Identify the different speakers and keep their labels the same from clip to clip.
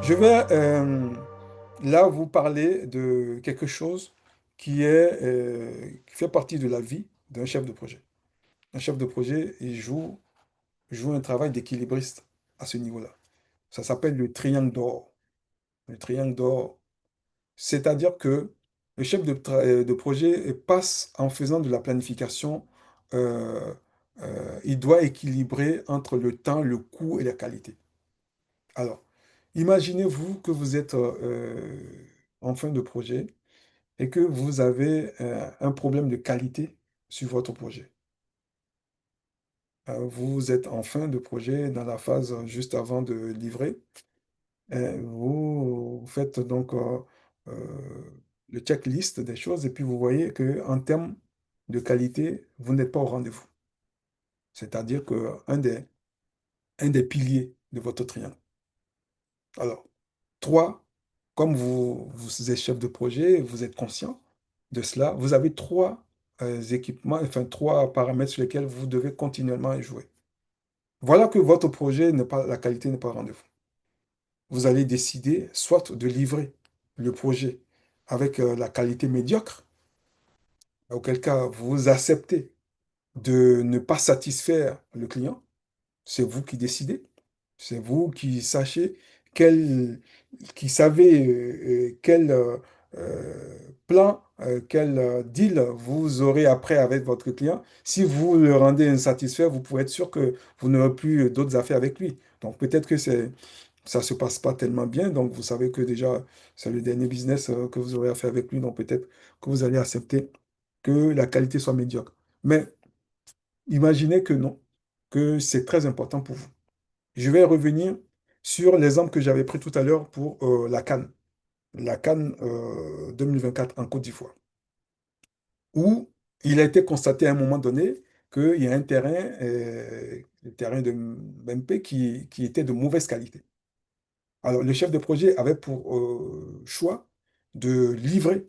Speaker 1: Je vais là vous parler de quelque chose qui fait partie de la vie d'un chef de projet. Un chef de projet, joue un travail d'équilibriste à ce niveau-là. Ça s'appelle le triangle d'or. Le triangle d'or, c'est-à-dire que le chef de projet passe en faisant de la planification, euh, il doit équilibrer entre le temps, le coût et la qualité. Alors, imaginez-vous que vous êtes en fin de projet et que vous avez un problème de qualité sur votre projet. Vous êtes en fin de projet, dans la phase juste avant de livrer. Vous faites donc le checklist des choses et puis vous voyez que en termes de qualité, vous n'êtes pas au rendez-vous. C'est-à-dire que un des piliers de votre triangle. Alors, trois, comme vous êtes chef de projet, vous êtes conscient de cela, vous avez trois équipements, enfin trois paramètres sur lesquels vous devez continuellement jouer. Voilà que votre projet n'est pas, la qualité n'est pas au rendez-vous. Vous allez décider soit de livrer le projet avec la qualité médiocre, auquel cas vous acceptez de ne pas satisfaire le client. C'est vous qui décidez. C'est vous qui sachez quel, qui savez quel plan, quel deal vous aurez après avec votre client. Si vous le rendez insatisfait, vous pouvez être sûr que vous n'aurez plus d'autres affaires avec lui. Donc peut-être que ça se passe pas tellement bien. Donc vous savez que déjà c'est le dernier business que vous aurez à faire avec lui. Donc peut-être que vous allez accepter que la qualité soit médiocre. Mais imaginez que non, que c'est très important pour vous. Je vais revenir sur l'exemple que j'avais pris tout à l'heure pour la CAN 2024 en Côte d'Ivoire, où il a été constaté à un moment donné qu'il y a un terrain, le terrain de Mbappé, qui était de mauvaise qualité. Alors, le chef de projet avait pour choix de livrer,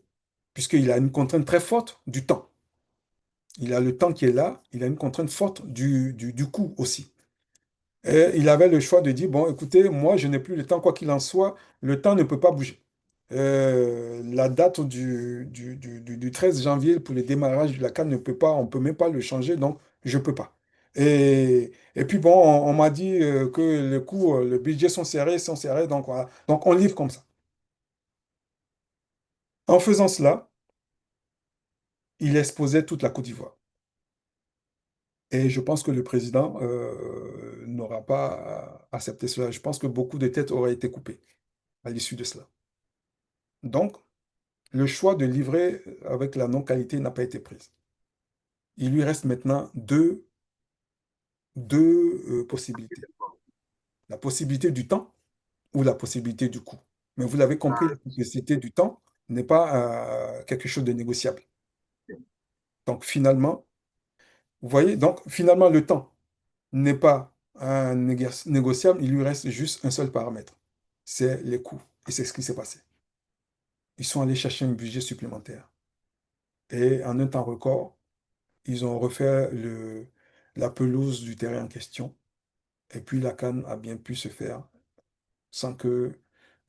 Speaker 1: puisqu'il a une contrainte très forte du temps. Il a le temps qui est là, il a une contrainte forte du coût aussi. Et il avait le choix de dire, bon, écoutez, moi, je n'ai plus le temps, quoi qu'il en soit, le temps ne peut pas bouger. La date du 13 janvier pour le démarrage de la CAN ne peut pas, on ne peut même pas le changer, donc je ne peux pas. Et puis bon, on m'a dit que le coût, le budget sont serrés, donc voilà. Donc on livre comme ça. En faisant cela, il exposait toute la Côte d'Ivoire. Et je pense que le président n'aura pas accepté cela. Je pense que beaucoup de têtes auraient été coupées à l'issue de cela. Donc, le choix de livrer avec la non-qualité n'a pas été pris. Il lui reste maintenant deux possibilités. La possibilité du temps ou la possibilité du coût. Mais vous l'avez compris, la possibilité du temps n'est pas quelque chose de négociable. Donc, finalement, vous voyez, donc finalement, le temps n'est pas un négociable, il lui reste juste un seul paramètre, c'est les coûts. Et c'est ce qui s'est passé. Ils sont allés chercher un budget supplémentaire. Et en un temps record, ils ont refait la pelouse du terrain en question. Et puis la CAN a bien pu se faire sans que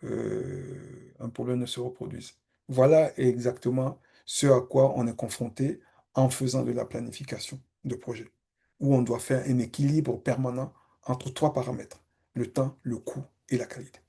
Speaker 1: un problème ne se reproduise. Voilà exactement ce à quoi on est confronté en faisant de la planification de projet, où on doit faire un équilibre permanent entre trois paramètres, le temps, le coût et la qualité.